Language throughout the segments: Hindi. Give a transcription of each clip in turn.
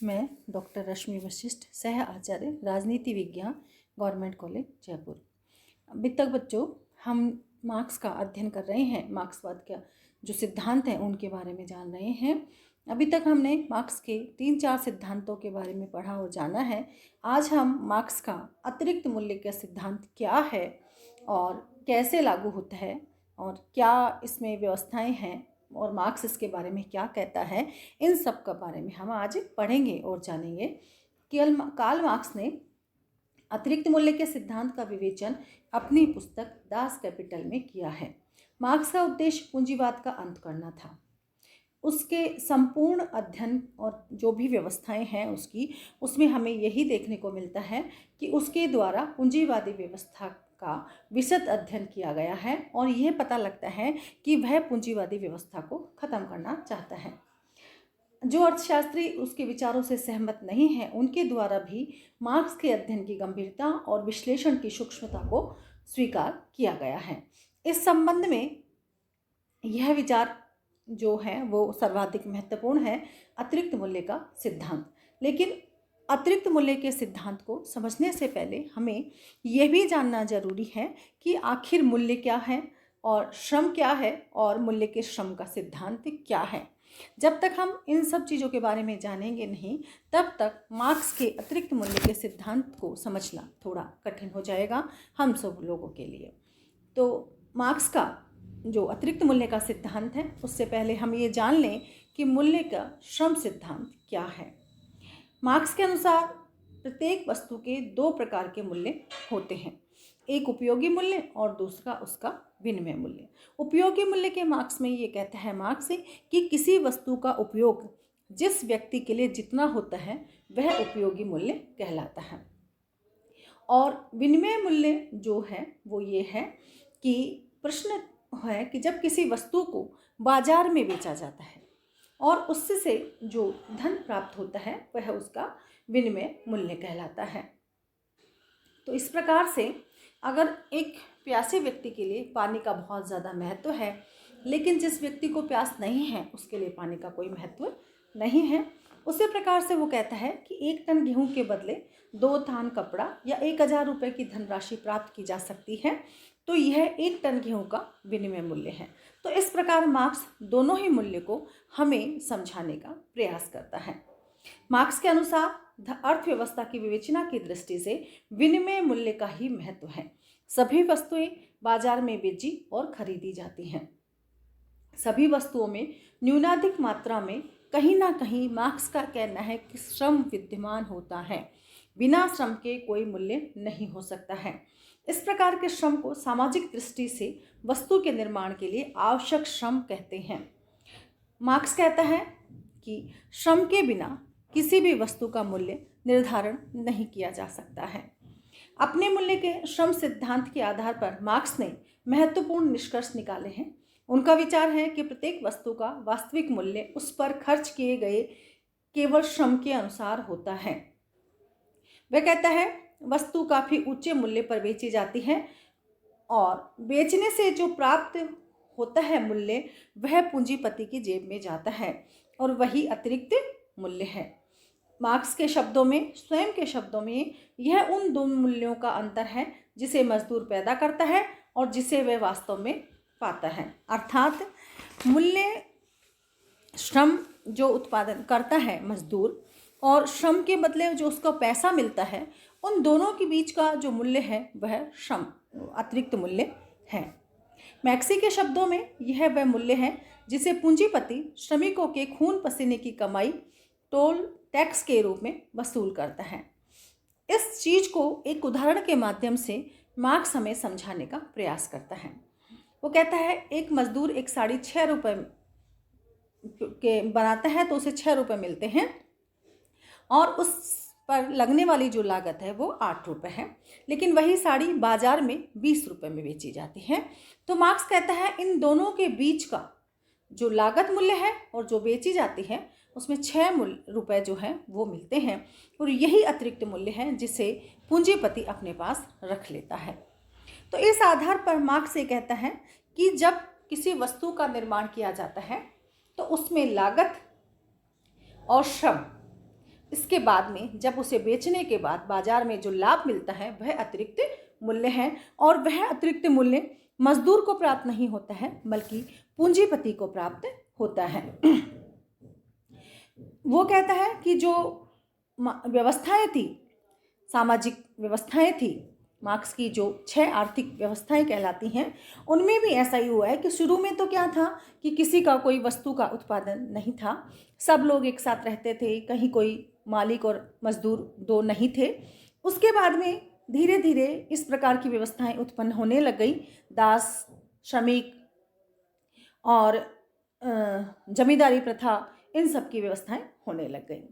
मैं डॉक्टर रश्मि वशिष्ठ, सह आचार्य राजनीति विज्ञान, गवर्नमेंट कॉलेज जयपुर। अभी तक बच्चों हम मार्क्स का अध्ययन कर रहे हैं। मार्क्सवाद का जो सिद्धांत हैं उनके बारे में जान रहे हैं। अभी तक हमने मार्क्स के 3-4 सिद्धांतों के बारे में पढ़ा और जाना है। आज हम मार्क्स का अतिरिक्त मूल्य का सिद्धांत क्या है और कैसे लागू होता है और क्या इसमें व्यवस्थाएं हैं और मार्क्स इसके बारे में क्या कहता है, इन सब के बारे में हम आज पढ़ेंगे और जानेंगे। कार्ल मार्क्स ने अतिरिक्त मूल्य के सिद्धांत का विवेचन अपनी पुस्तक दास कैपिटल में किया है। मार्क्स का उद्देश्य पूंजीवाद का अंत करना था। उसके संपूर्ण अध्ययन और जो भी व्यवस्थाएं हैं उसमें हमें यही देखने को मिलता है कि उसके द्वारा पूंजीवादी व्यवस्था का विशद अध्ययन किया गया है और यह पता लगता है कि वह पूंजीवादी व्यवस्था को खत्म करना चाहता है। जो अर्थशास्त्री उसके विचारों से सहमत नहीं हैं, उनके द्वारा भी मार्क्स के अध्ययन की गंभीरता और विश्लेषण की सूक्ष्मता को स्वीकार किया गया है। इस संबंध में यह विचार जो है वो सर्वाधिक महत्वपूर्ण है, अतिरिक्त मूल्य का सिद्धांत। लेकिन अतिरिक्त मूल्य के सिद्धांत को समझने से पहले हमें यह भी जानना जरूरी है कि आखिर मूल्य क्या है और श्रम क्या है और मूल्य के श्रम का सिद्धांत क्या है। जब तक हम इन सब चीज़ों के बारे में जानेंगे नहीं, तब तक मार्क्स के अतिरिक्त मूल्य के सिद्धांत को समझना थोड़ा कठिन हो जाएगा हम सब लोगों के लिए। तो मार्क्स का जो अतिरिक्त मूल्य का सिद्धांत है, उससे पहले हम ये जान लें कि मूल्य का श्रम सिद्धांत क्या है। मार्क्स के अनुसार प्रत्येक वस्तु के 2 प्रकार के मूल्य होते हैं, एक उपयोगी मूल्य और दूसरा उसका विनिमय मूल्य। उपयोगी मूल्य के मार्क्स में ये कहता है मार्क्स कि किसी वस्तु का उपयोग जिस व्यक्ति के लिए जितना होता है वह उपयोगी मूल्य कहलाता है। और विनिमय मूल्य जो है वो ये है कि प्रश्न है कि जब किसी वस्तु को बाजार में बेचा जाता है और उससे जो धन प्राप्त होता है वह उसका विनिमय मूल्य कहलाता है। तो इस प्रकार से अगर एक प्यासे व्यक्ति के लिए पानी का बहुत ज़्यादा महत्व है, लेकिन जिस व्यक्ति को प्यास नहीं है उसके लिए पानी का कोई महत्व नहीं है, उसी प्रकार से वो कहता है कि 1 टन गेहूं के बदले 2 थान कपड़ा या 1000 रुपये की धनराशि प्राप्त की जा सकती है, तो यह 1 टन गेहूं का विनिमय मूल्य है। तो इस प्रकार मार्क्स दोनों ही मूल्य को हमें समझाने का प्रयास करता है। मार्क्स के अनुसार अर्थव्यवस्था की विवेचना की दृष्टि से विनिमय मूल्य का ही महत्व है। सभी वस्तुएं बाजार में बेची और खरीदी जाती हैं। सभी वस्तुओं में न्यूनाधिक मात्रा में कहीं ना कहीं मार्क्स का कहना है कि श्रम विद्यमान होता है। बिना श्रम के कोई मूल्य नहीं हो सकता है। इस प्रकार के श्रम को सामाजिक दृष्टि से वस्तु के निर्माण के लिए आवश्यक श्रम कहते हैं। मार्क्स कहता है कि श्रम के बिना किसी भी वस्तु का मूल्य निर्धारण नहीं किया जा सकता है। अपने मूल्य के श्रम सिद्धांत के आधार पर मार्क्स ने महत्वपूर्ण निष्कर्ष निकाले हैं। उनका विचार है कि प्रत्येक वस्तु का वास्तविक मूल्य उस पर खर्च किए गए केवल श्रम के अनुसार होता है। वह कहता है वस्तु काफ़ी ऊंचे मूल्य पर बेची जाती है और बेचने से जो प्राप्त होता है मूल्य वह पूंजीपति की जेब में जाता है और वही अतिरिक्त मूल्य है। मार्क्स के शब्दों में, स्वयं के शब्दों में, यह उन 2 मूल्यों का अंतर है जिसे मजदूर पैदा करता है और जिसे वह वास्तव में पाता है। अर्थात मूल्य श्रम जो उत्पादन करता है मजदूर और श्रम के बदले जो उसका पैसा मिलता है, उन दोनों के बीच का जो मूल्य है वह श्रम अतिरिक्त मूल्य है। मैक्सी के शब्दों में यह वह मूल्य है जिसे पूंजीपति श्रमिकों के खून पसीने की कमाई टोल टैक्स के रूप में वसूल करता है। इस चीज को एक उदाहरण के माध्यम से मार्क्स हमें समझाने का प्रयास करता है। वो कहता है एक मजदूर एक साड़ी 6 रुपये के बनाता है तो उसे 6 रुपये मिलते हैं और उस पर लगने वाली जो लागत है वो 8 रुपये है, लेकिन वही साड़ी बाजार में 20 रुपये में बेची जाती है। तो मार्क्स कहता है इन दोनों के बीच का जो लागत मूल्य है और जो बेची जाती है उसमें 6 रुपये जो है वो मिलते हैं और यही अतिरिक्त मूल्य है जिसे पूंजीपति अपने पास रख लेता है। तो इस आधार पर मार्क्स ये कहता है कि जब किसी वस्तु का निर्माण किया जाता है तो उसमें लागत और श्रम इसके बाद में जब उसे बेचने के बाद बाजार में जो लाभ मिलता है वह अतिरिक्त मूल्य है, और वह अतिरिक्त मूल्य मजदूर को प्राप्त नहीं होता है बल्कि पूंजीपति को प्राप्त होता है। वो कहता है कि जो व्यवस्थाएं थी, सामाजिक व्यवस्थाएं थी, मार्क्स की जो 6 आर्थिक व्यवस्थाएं कहलाती हैं, उनमें भी ऐसा ही हुआ है कि शुरू में तो क्या था कि किसी का कोई वस्तु का उत्पादन नहीं था, सब लोग एक साथ रहते थे, कहीं कोई मालिक और मजदूर दो नहीं थे। उसके बाद में धीरे धीरे इस प्रकार की व्यवस्थाएं उत्पन्न होने लग गई। दास, श्रमिक और जमींदारी प्रथा, इन सब की व्यवस्थाएं होने लग गई।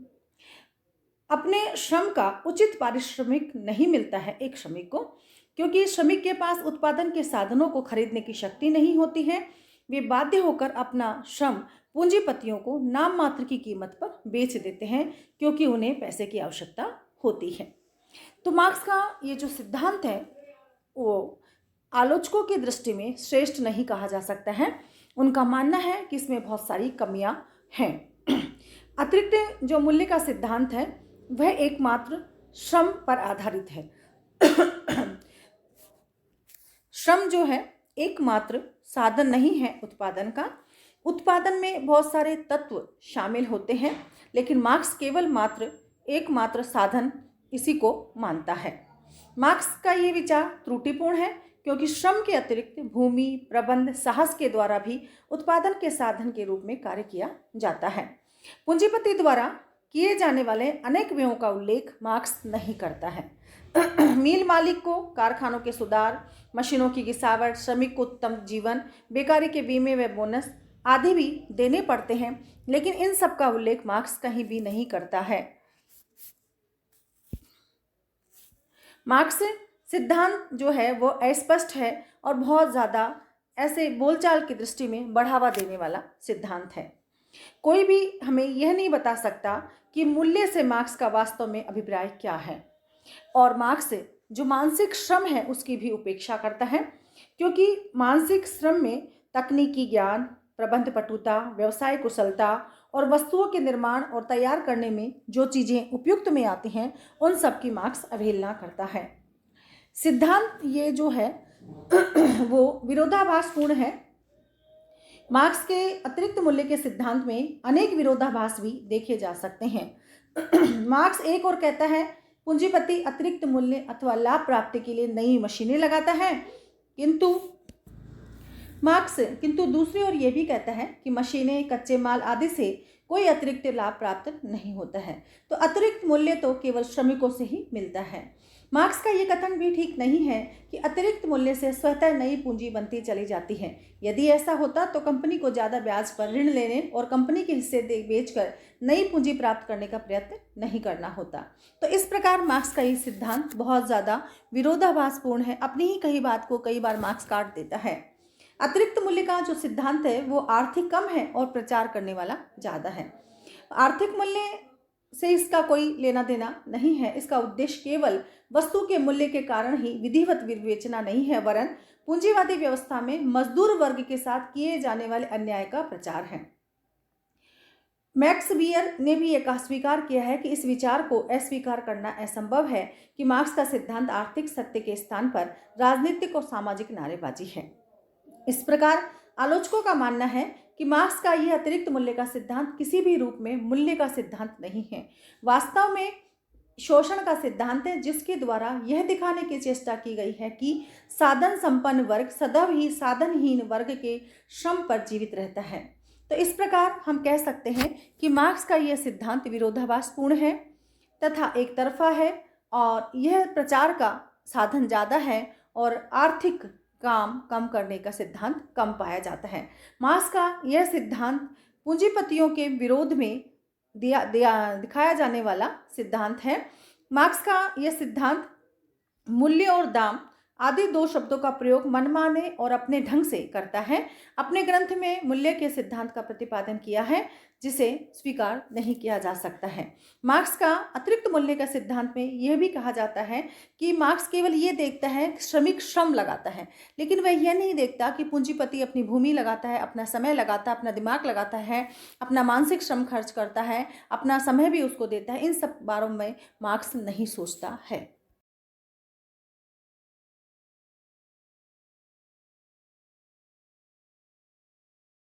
अपने श्रम का उचित पारिश्रमिक नहीं मिलता है एक श्रमिक को, क्योंकि श्रमिक के पास उत्पादन के साधनों को खरीदने की शक्ति नहीं होती है। वे बाध्य होकर अपना श्रम पूंजीपतियों को नाम मात्र की कीमत पर बेच देते हैं, क्योंकि उन्हें पैसे की आवश्यकता होती है। तो मार्क्स का ये जो सिद्धांत है वो आलोचकों की दृष्टि में श्रेष्ठ नहीं कहा जा सकता है। उनका मानना है कि इसमें बहुत सारी कमियां हैं। अतिरिक्त जो मूल्य का सिद्धांत है वह एकमात्र श्रम पर आधारित है। श्रम जो है एकमात्र साधन नहीं है उत्पादन का। उत्पादन में बहुत सारे तत्व शामिल होते हैं, लेकिन मार्क्स केवल एकमात्र साधन इसी को मानता है। मार्क्स का ये विचार त्रुटिपूर्ण है, क्योंकि श्रम के अतिरिक्त भूमि, प्रबंध, साहस के द्वारा भी उत्पादन के साधन के रूप में कार्य किया जाता है। पूंजीपति द्वारा किए जाने वाले अनेक व्ययों का उल्लेख मार्क्स नहीं करता है। मिल मालिक को कारखानों के सुधार, मशीनों की गिसावट, श्रमिक को उत्तम जीवन, बेकारी के बीमे व बोनस आदि भी देने पड़ते हैं, लेकिन इन सब का उल्लेख मार्क्स कहीं भी नहीं करता है। मार्क्स सिद्धांत जो है वो अस्पष्ट है और बहुत ज़्यादा ऐसे बोलचाल की दृष्टि में बढ़ावा देने वाला सिद्धांत है। कोई भी हमें यह नहीं बता सकता कि मूल्य से मार्क्स का वास्तव में अभिप्राय क्या है, और मार्क्स जो मानसिक श्रम है उसकी भी उपेक्षा करता है, क्योंकि मानसिक श्रम में तकनीकी ज्ञान, प्रबंध पटुता, व्यवसाय कुशलता और वस्तुओं के निर्माण और तैयार करने में जो चीज़ें उपयुक्त में आती हैं उन सब की मार्क्स अवहेलना करता है। सिद्धांत ये जो है वो विरोधाभासपूर्ण है। मार्क्स के अतिरिक्त मूल्य के सिद्धांत में अनेक विरोधाभास भी देखे जा सकते हैं। मार्क्स एक और कहता है पूंजीपति अतिरिक्त मूल्य अथवा लाभ प्राप्ति के लिए नई मशीनें लगाता है, किंतु दूसरी ओर ये भी कहता है कि मशीनें, कच्चे माल आदि से कोई अतिरिक्त लाभ प्राप्त नहीं होता है, तो अतिरिक्त मूल्य तो केवल श्रमिकों से ही मिलता है। मार्क्स का ये कथन भी ठीक नहीं है कि अतिरिक्त मूल्य से स्वतः नई पूंजी बनती चली जाती है। यदि ऐसा होता तो कंपनी को ज़्यादा ब्याज पर ऋण लेने और कंपनी के हिस्से बेचकर नई पूंजी प्राप्त करने का प्रयत्न नहीं करना होता। तो इस प्रकार मार्क्स का ये सिद्धांत बहुत ज़्यादा विरोधाभासपूर्ण है। अपनी ही कही बात को कई बार मार्क्स काट देता है। अतिरिक्त मूल्य का जो सिद्धांत है वो आर्थिक कम है और प्रचार करने वाला ज़्यादा है। आर्थिक मूल्य से इसका कोई लेना देना नहीं है। इसका उद्देश्य केवल वस्तु के मूल्य के कारण ही विधिवत विवेचना नहीं है, वरन पूंजीवादी व्यवस्था में मजदूर वर्ग के साथ किए जाने वाले अन्याय का प्रचार है। मैक्स वीयर ने भी यह स्वीकार किया है कि इस विचार को अस्वीकार करना असंभव है कि मार्क्स का सिद्धांत आर्थिक सत्य के स्थान पर राजनीतिक और सामाजिक नारेबाजी है। इस प्रकार आलोचकों का मानना है कि मार्क्स का यह अतिरिक्त मूल्य का सिद्धांत किसी भी रूप में मूल्य का सिद्धांत नहीं है, वास्तव में शोषण का सिद्धांत है, जिसके द्वारा यह दिखाने की चेष्टा की गई है कि साधन संपन्न वर्ग सदैव ही साधनहीन वर्ग के श्रम पर जीवित रहता है। तो इस प्रकार हम कह सकते हैं कि मार्क्स का यह सिद्धांत विरोधाभासपूर्ण है तथा एक तरफा है, और यह प्रचार का साधन ज़्यादा है और आर्थिक काम कम करने का सिद्धांत कम पाया जाता है। मार्क्स का यह सिद्धांत पूंजीपतियों के विरोध में दिखाया जाने वाला सिद्धांत है। मार्क्स का यह सिद्धांत मूल्य और दाम आदि दो शब्दों का प्रयोग मनमाने और अपने ढंग से करता है। अपने ग्रंथ में मूल्य के सिद्धांत का प्रतिपादन किया है जिसे स्वीकार नहीं किया जा सकता है। मार्क्स का अतिरिक्त मूल्य का सिद्धांत में यह भी कहा जाता है कि मार्क्स केवल ये देखता है श्रमिक श्रम लगाता है, लेकिन वह यह नहीं देखता कि पूंजीपति अपनी भूमि लगाता है, अपना समय लगाता है, अपना दिमाग लगाता है, अपना मानसिक श्रम खर्च करता है, अपना समय भी उसको देता है। इन सब बारों में मार्क्स नहीं सोचता है।